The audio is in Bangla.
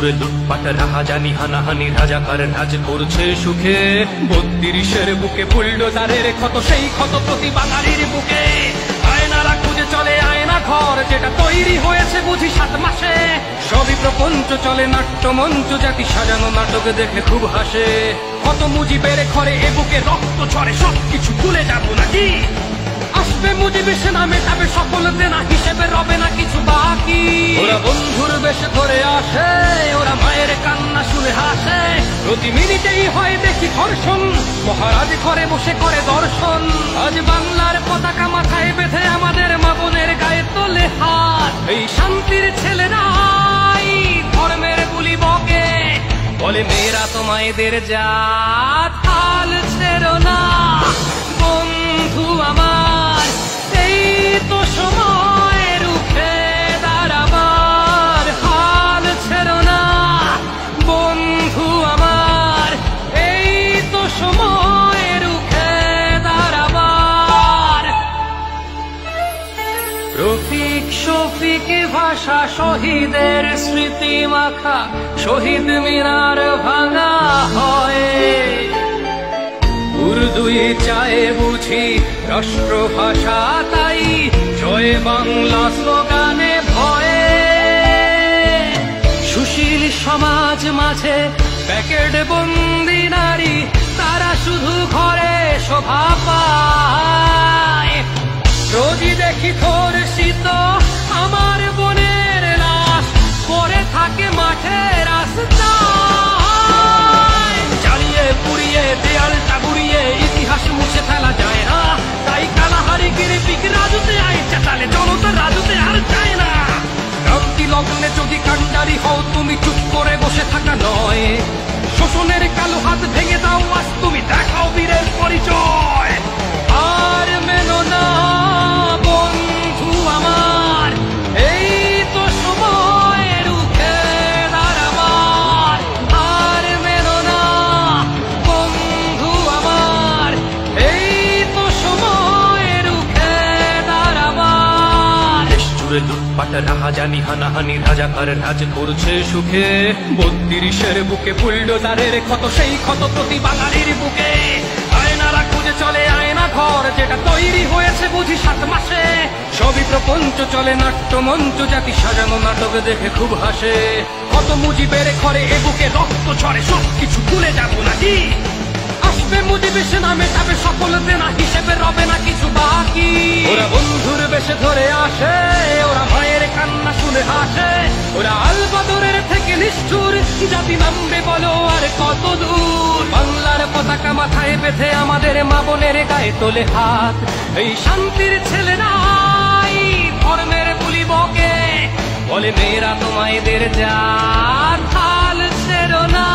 জুড়ে লুটপাট রাহাজানি হানাহানি রাজাকার রাজ করছে সুখে ৩২-এর বুকে বুলডোজারের ক্ষত সেই ক্ষত প্রতি বাঙালির বুকে আয়নারা খুঁজে চলে আয়না ঘর যেটা তৈরি হয়েছে বুঝি ৭ মাসে সবই প্রপঞ্চ চলে নাট্যমঞ্চ জাতি সাজানো নাটক দেখে খুব হাসে কত মুজিবের ঘরে এ বুকে রক্ত ঝরে সবকিছু ভুলে যাবো নাকি আসবে মুজিবে সে নামে যাবে সকল দেনা হিসেবে রবে না কিছু বাকি ওরা বন্ধুর বেশে ধরে আসে ওরা মায়ের কান্না শুনে হাসে প্রতি মিনিটেই হয় দেখি ধর্ষণ মহারাজ ঘরে বসে করে দর্শন আজ বাংলার পতাকা মাথায় বেঁধে আমাদের মা বোনের গায়ে তোলে হাত এই শান্তির ছেলেরাই ধর্মের গুলি বকে বলে মেয়েরা তো মায়েদের জাত হাল ছেড়ো না বন্ধু আমার এই তো সময় রুখে দাঁড়াবার হাল ছেড়ো না বন্ধু আমার এই তো সময় রুখে দাঁড়াবার রফিক শফিক ভাষা শহীদের স্মৃতি মাখা শহীদ মিনার ভাঙা হয় উর্দুই চায় বুঝি রাষ্ট্রভাষা তাই জয় বাংলা স্লোগানে ভয়ে সুশীল সমাজ মাঝে প্যাকেট বন্দি নারী তারা শুধু ঘরে শোভা পায় রোজই দেখি তোর শীত আমার বোনের লাশ পরে থাকে মাঠে রাস্তায় জ্বালিয়ে পুড়িয়ে দেয়ালটা গুড়িয়ে ইতিহাস মুছে ফেলা যায় না তাই কালাহারি গিরিপিক রাজুতে আয় চেতালে জনতা রাজুতে আর চায় না ক্রান্তি লগ্নে যদি কান্ডারি হও তুমি চুপ করে বসে থাকা নয় শোষণের কালো হাত ভেঙে দাও আজ তুমি দেখাও বীরের পরিচয় আর মেনো না বন্ধু আমার এই তো সময় রুখে দাঁড়াবার আর মেনো না বন্ধু আমার এই তো সময় রুখে দাঁড়াবার দেশ জুড়ে লুটপাট রাহাজানি হানাহানি রাজাকার রাজ করছে সুখে ৩২-এর বুকে বুলডোজারের ক্ষত সেই ক্ষত প্রতি বাঙালির বুকে আয়নারা খুঁজে চলে আয়না ঘর যেটা তৈরি হয়েছে বুঝি ৭ মাসে সবই প্রপঞ্চ চলে নাট্যমঞ্চ জাতি সাজানো নাটক দেখে খুব হাসে কত মুজিবের ঘরে এ বুকে রক্ত ঝরে সবকিছু ভুলে যাবো নাকি আসবে মুজিবে সে নামে যাবে সকল দেনা হিসেবে রবে না কিছু বাকি ওরা বন্ধুর বেশে ধরে আসে ওরা মায়ের কান্না শুনে হাসে ওরা আলবদরের থেকে নিষ্ঠুর জাতি নামবে বলো আর কত দূর বাংলার পতাকা মাথায় বেঁধে আমাদের মা বোনের গায়ে তোলে হাত এই শান্তির ছেলেরাই ধর্মের গুলি বকে বলে মেয়েরা তো মায়েদের জাত হাল ছেড়ো না।